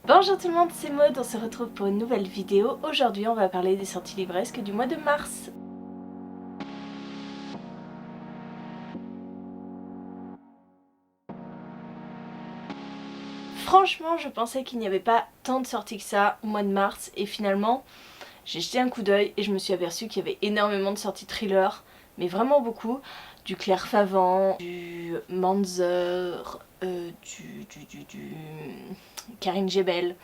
Bonjour tout le monde, c'est Maud, on se retrouve pour une nouvelle vidéo. Aujourd'hui on va parler des sorties livresques du mois de mars. Franchement je pensais qu'il n'y avait pas tant de sorties que ça au mois de mars et finalement j'ai jeté un coup d'œil et je me suis aperçue qu'il y avait énormément de sorties thrillers, mais vraiment beaucoup. Du Claire Favant, du Manzer, du Karine Jebel.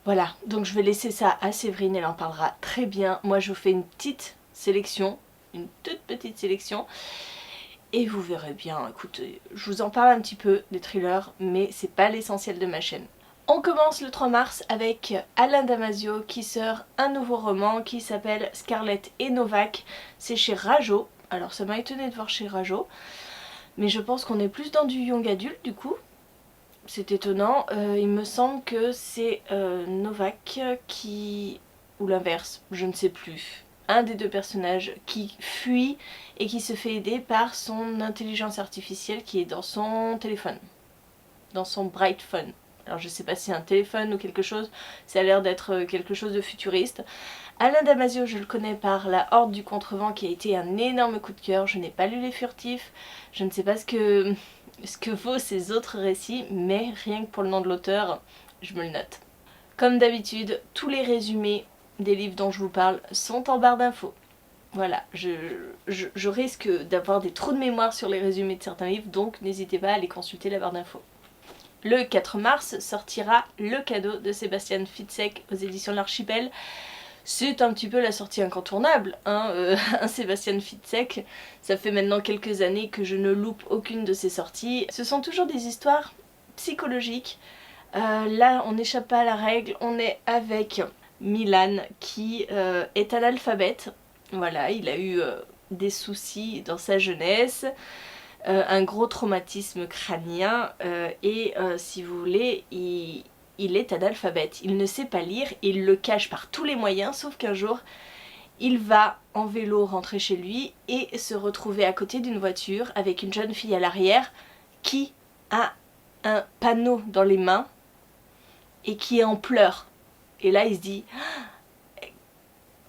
Voilà, donc je vais laisser ça à Séverine, elle en parlera très bien. Moi je vous fais une petite sélection, une toute petite sélection. Et vous verrez bien, écoutez, je vous en parle un petit peu des thrillers, mais c'est pas l'essentiel de ma chaîne. On commence le 3 mars avec Alain Damasio qui sort un nouveau roman qui s'appelle Scarlett et Novak. C'est chez Rajo, alors ça m'a étonné de voir chez Rajo, mais je pense qu'on est plus dans du young adulte du coup. C'est étonnant, il me semble que c'est Novak qui... ou l'inverse, je ne sais plus. Un des deux personnages qui fuit et qui se fait aider par son intelligence artificielle qui est dans son téléphone. Dans son Bright Phone. Alors je sais pas si c'est un téléphone ou quelque chose, ça a l'air d'être quelque chose de futuriste. Alain Damasio, je le connais par La Horde du Contrevent qui a été un énorme coup de cœur. Je n'ai pas lu Les Furtifs, je ne sais pas ce que vaut ces autres récits, mais rien que pour le nom de l'auteur, je me le note. Comme d'habitude, tous les résumés des livres dont je vous parle sont en barre d'infos. Voilà, je risque d'avoir des trous de mémoire sur les résumés de certains livres, donc n'hésitez pas à aller consulter la barre d'infos. Le 4 mars sortira Le Cadeau de Sébastien Fitzek aux éditions de l'Archipel. C'est un petit peu la sortie incontournable, hein, un Sébastien Fitzek. Ça fait maintenant quelques années que je ne loupe aucune de ses sorties. Ce sont toujours des histoires psychologiques. Là, on n'échappe pas à la règle, on est avec Milan qui est analphabète. Voilà, il a eu des soucis dans sa jeunesse. Un gros traumatisme crânien et si vous voulez, il est analphabète. Il ne sait pas lire, il le cache par tous les moyens, sauf qu'un jour, il va en vélo rentrer chez lui et se retrouver à côté d'une voiture avec une jeune fille à l'arrière qui a un panneau dans les mains et qui est en pleurs. Et là, il se dit...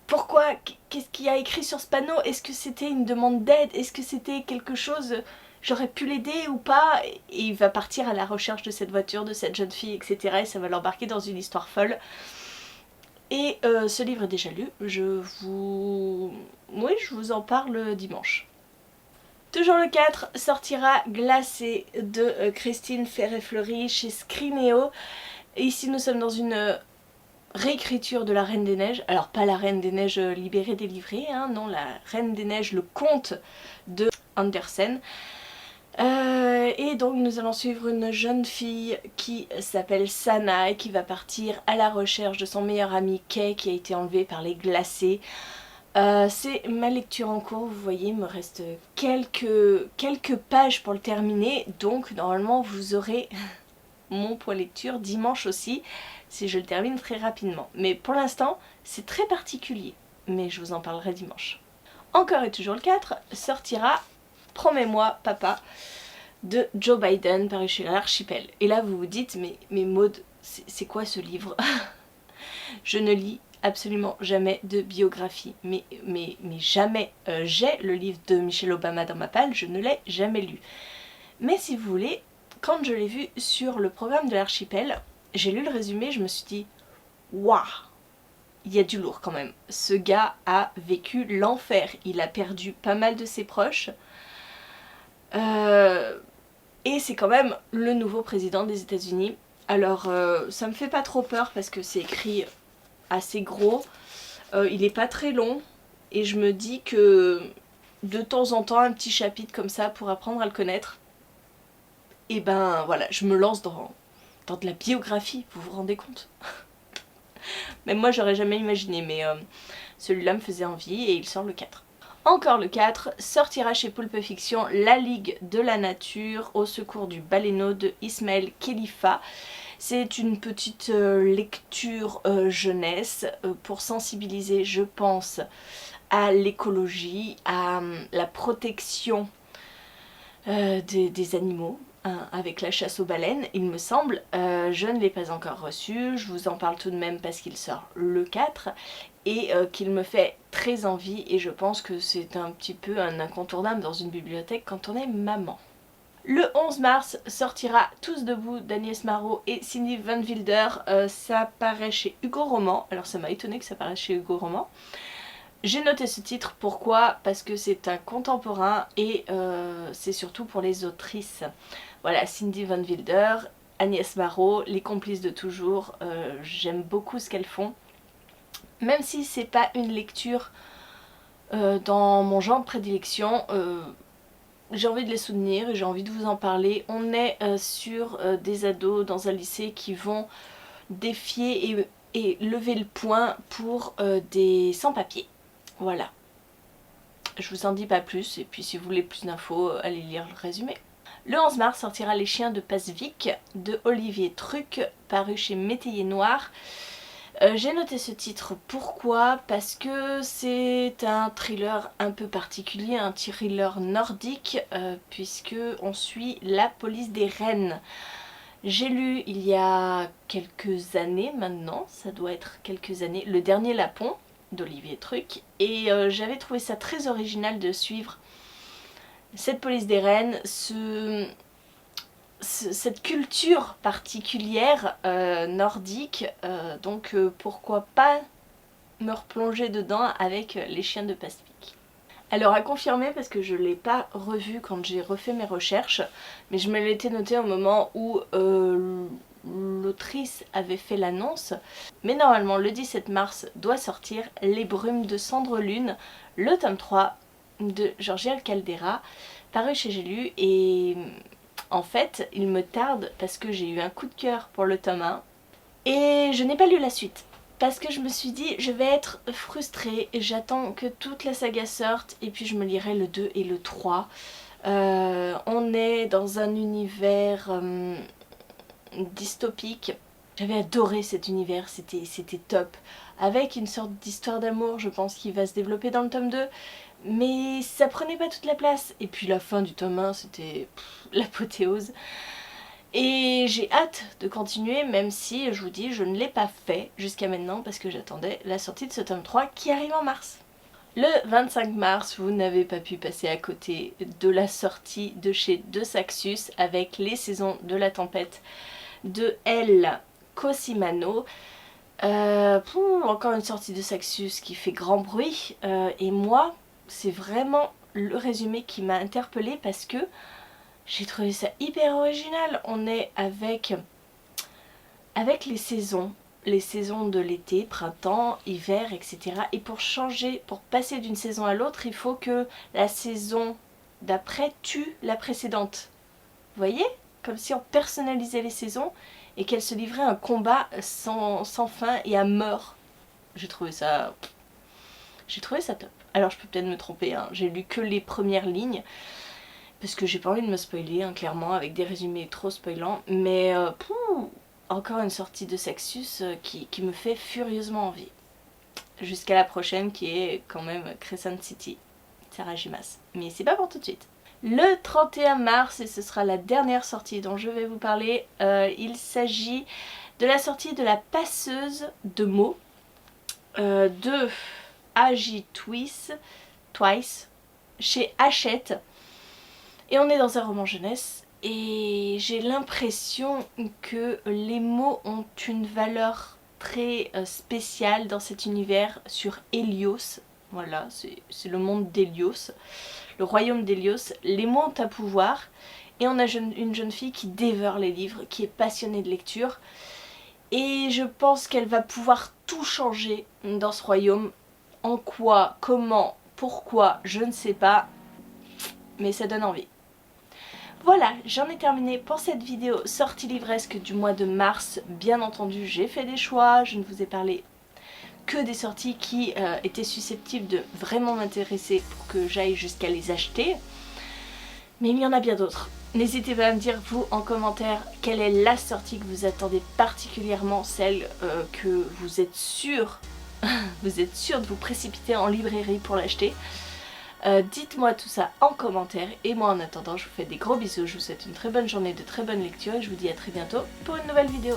Pourquoi? Qu'est-ce qu'il y a écrit sur ce panneau? Est-ce que c'était une demande d'aide? Est-ce que c'était quelque chose... J'aurais pu l'aider ou pas? Et il va partir à la recherche de cette voiture, de cette jeune fille, etc. Et ça va l'embarquer dans une histoire folle. Et ce livre est déjà lu. Oui, je vous en parle dimanche. Toujours le 4 sortira Glacé de Christine Ferré-Fleury chez Scrinéo. Ici nous sommes dans une... réécriture de La Reine des Neiges, alors pas La Reine des Neiges libérée, délivrée, hein, non, La Reine des Neiges, le conte de Andersen. Et donc nous allons suivre une jeune fille qui s'appelle Sana et qui va partir à la recherche de son meilleur ami Kay qui a été enlevé par les glacés. C'est ma lecture en cours, vous voyez, il me reste quelques pages pour le terminer, donc normalement vous aurez mon point lecture dimanche aussi, si je le termine très rapidement. Mais pour l'instant, c'est très particulier, mais je vous en parlerai dimanche. Encore et toujours le 4, sortira Promets-moi, papa, de Joe Biden, paru chez l'Archipel. Et là, vous vous dites, mais Maud, c'est quoi ce livre? Je ne lis absolument jamais de biographie, mais jamais. J'ai le livre de Michelle Obama dans ma palle, je ne l'ai jamais lu. Mais si vous voulez, quand je l'ai vu sur le programme de l'Archipel, j'ai lu le résumé, je me suis dit waouh, il y a du lourd quand même. Ce gars a vécu l'enfer, il a perdu pas mal de ses proches. Et c'est quand même le nouveau président des États-Unis. Alors ça me fait pas trop peur parce que c'est écrit assez gros. Il est pas très long et je me dis que de temps en temps un petit chapitre comme ça pour apprendre à le connaître. Et ben voilà, je me lance dans de la biographie, vous vous rendez compte? Même moi j'aurais jamais imaginé, mais celui-là me faisait envie et il sort le 4. Encore le 4, sortira chez Pulp Fiction La Ligue de la Nature au secours du baleineau de Ismaël Khalifa. C'est une petite lecture jeunesse pour sensibiliser, je pense, à l'écologie, à la protection des animaux. avec la chasse aux baleines, il me semble. Je ne l'ai pas encore reçu, je vous en parle tout de même parce qu'il sort le 4 et qu'il me fait très envie et je pense que c'est un petit peu un incontournable dans une bibliothèque quand on est maman. Le 11 mars sortira Tous debout d'Agnès Marot et Cindy Van Wilder. Ça paraît chez Hugo Roman. Alors ça m'a étonné que ça paraisse chez Hugo Roman. J'ai noté ce titre, pourquoi? Parce que c'est un contemporain et c'est surtout pour les autrices. Voilà, Cindy Van Wilder, Agnès Marot, les complices de toujours. J'aime beaucoup ce qu'elles font. Même si c'est pas une lecture dans mon genre de prédilection, j'ai envie de les soutenir et j'ai envie de vous en parler. On est sur des ados dans un lycée qui vont défier et lever le poing pour des sans-papiers. Voilà. Je vous en dis pas plus et puis si vous voulez plus d'infos, allez lire le résumé. Le 11 mars sortira Les chiens de Passevik de Olivier Truc, paru chez Métayer Noir. J'ai noté ce titre, pourquoi? Parce que c'est un thriller un peu particulier, un thriller nordique, puisque on suit la police des rennes. J'ai lu il y a quelques années maintenant, ça doit être quelques années, Le Dernier Lapon d'Olivier Truc, et j'avais trouvé ça très original de suivre cette police des rennes, cette culture particulière nordique, donc pourquoi pas me replonger dedans avec Les chiens de Passevik. Alors à confirmer parce que je ne l'ai pas revu quand j'ai refait mes recherches, mais je me l'étais noté au moment où l'autrice avait fait l'annonce. Mais normalement le 17 mars doit sortir Les brumes de Cendre Lune, le tome 3 de Georgia Caldera, paru chez J'ai lu et... En fait, il me tarde parce que j'ai eu un coup de cœur pour le tome 1 et je n'ai pas lu la suite. Parce que je me suis dit, je vais être frustrée et j'attends que toute la saga sorte et puis je me lirai le 2 et le 3. On est dans un univers dystopique. J'avais adoré cet univers, c'était top. Avec une sorte d'histoire d'amour, je pense, qui va se développer dans le tome 2. Mais ça prenait pas toute la place. Et puis la fin du tome 1, c'était l'apothéose. Et j'ai hâte de continuer, même si, je vous dis, je ne l'ai pas fait jusqu'à maintenant parce que j'attendais la sortie de ce tome 3 qui arrive en mars. Le 25 mars, vous n'avez pas pu passer à côté de la sortie de chez De Saxus avec Les saisons de la tempête de El Cosimano. Encore une sortie de Saxus qui fait grand bruit. Et moi, c'est vraiment le résumé qui m'a interpellée parce que j'ai trouvé ça hyper original. On est avec les saisons de l'été, printemps, hiver, etc. Et pour changer, pour passer d'une saison à l'autre, il faut que la saison d'après tue la précédente. Vous voyez? Comme si on personnalisait les saisons et qu'elles se livraient un combat sans fin et à mort. J'ai trouvé ça top. Alors je peux peut-être me tromper, hein. J'ai lu que les premières lignes parce que j'ai pas envie de me spoiler, hein, clairement, avec des résumés trop spoilants. Mais encore une sortie de Saxus qui me fait furieusement envie. Jusqu'à la prochaine qui est quand même Crescent City, Sarah Jimas. Mais c'est pas pour tout de suite. Le 31 mars, et ce sera la dernière sortie dont je vais vous parler, il s'agit de la sortie de La passeuse de mots de A.J. Twice chez Hachette. Et on est dans un roman jeunesse et j'ai l'impression que les mots ont une valeur très spéciale dans cet univers sur Hélios. Voilà, c'est le monde d'Hélios, le royaume d'Hélios. Les mots ont un pouvoir et on a une jeune fille qui dévore les livres, qui est passionnée de lecture. Et je pense qu'elle va pouvoir tout changer dans ce royaume. En quoi, comment, pourquoi, je ne sais pas, mais ça donne envie. Voilà, j'en ai terminé pour cette vidéo sortie livresque du mois de mars. Bien entendu, j'ai fait des choix, je ne vous ai parlé que des sorties qui étaient susceptibles de vraiment m'intéresser pour que j'aille jusqu'à les acheter. Mais il y en a bien d'autres. N'hésitez pas à me dire, vous, en commentaire, quelle est la sortie que vous attendez particulièrement, celle que vous êtes sûr de vous précipiter en librairie pour l'acheter. Dites-moi tout ça en commentaire et moi en attendant je vous fais des gros bisous, je vous souhaite une très bonne journée, de très bonnes lectures et je vous dis à très bientôt pour une nouvelle vidéo.